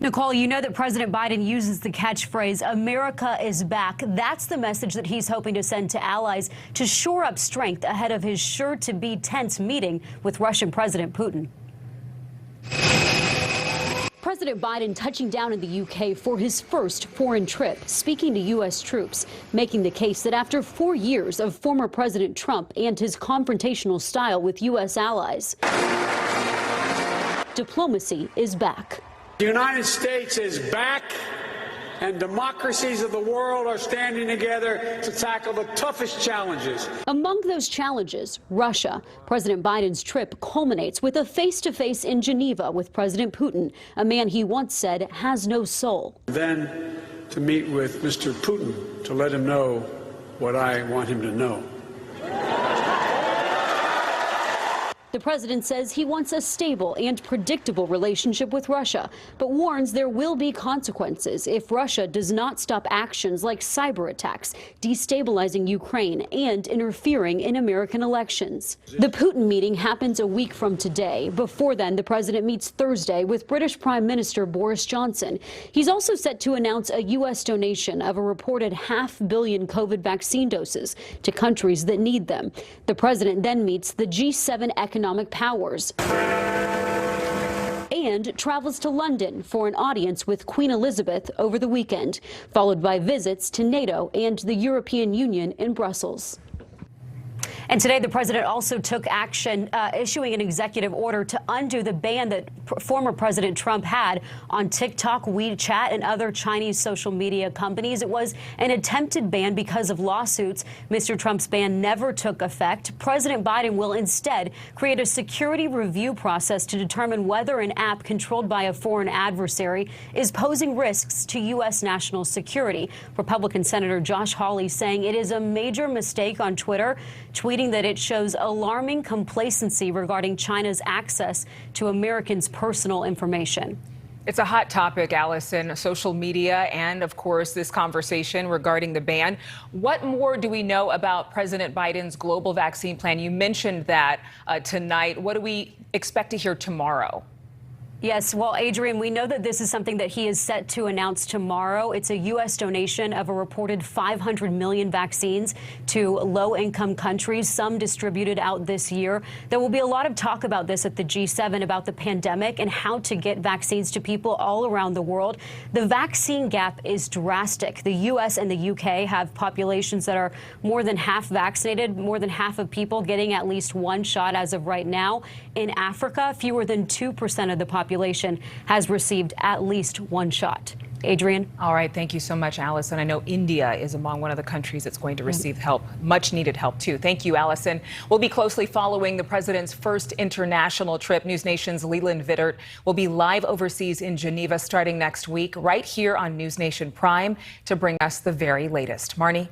Nicole, you know that President Biden uses the catchphrase, "America is back." That's the message that he's hoping to send to allies to shore up strength ahead of his sure-to-be tense meeting with Russian President Putin. President Biden touching down in the UK for his first foreign trip, speaking to U.S. troops, making the case that after 4 years of former President Trump and his confrontational style with U.S. allies, diplomacy is back. The United States is back, and democracies of the world are standing together to tackle the toughest challenges. Among those challenges, Russia. President Biden's trip culminates with a face-to-face in Geneva with President Putin, a man he once said has no soul. Then to meet with Mr. Putin to let him know what I want him to know. The president says he wants a stable and predictable relationship with Russia, but warns there will be consequences if Russia does not stop actions like cyber attacks, destabilizing Ukraine, and interfering in American elections. The Putin meeting happens a week from today. Before then, the president meets Thursday with British Prime Minister Boris Johnson. He's also set to announce a U.S. donation of a reported 500 million COVID vaccine doses to countries that need them. The president then meets the G7 economic powers and travels to London for an audience with Queen Elizabeth over the weekend, followed by visits to NATO and the European Union in Brussels. And today, the president also took action, issuing an executive order to undo the ban that former President Trump had on TikTok, WeChat, and other Chinese social media companies. It was an attempted ban because of lawsuits. Mr. Trump's ban never took effect. President Biden will instead create a security review process to determine whether an app controlled by a foreign adversary is posing risks to U.S. national security. Republican Senator Josh Hawley saying it is a major mistake on Twitter, tweeting that it shows alarming complacency regarding China's access to Americans' personal information. It's a hot topic, Allison, social media and, of course, this conversation regarding the ban. What more do we know about President Biden's global vaccine plan? You mentioned that tonight. What do we expect to hear tomorrow? Yes, well, Adrian, we know that this is something that he is set to announce tomorrow. It's a U.S. donation of a reported 500 million vaccines to low-income countries, some distributed out this year. There will be a lot of talk about this at the G7, about the pandemic and how to get vaccines to people all around the world. The vaccine gap is drastic. The U.S. and the U.K. have populations that are more than half vaccinated, more than half of people getting at least one shot as of right now. In Africa, fewer than 2% of the population has received at least one shot. Adrian? All right. Thank you so much, Allison. I know India is among one of the countries that's going to receive help, much needed help, too. Thank you, Allison. We'll be closely following the president's first international trip. NewsNation's Leland Vittert will be live overseas in Geneva starting next week, right here on NewsNation Prime, to bring us the very latest. Marnie?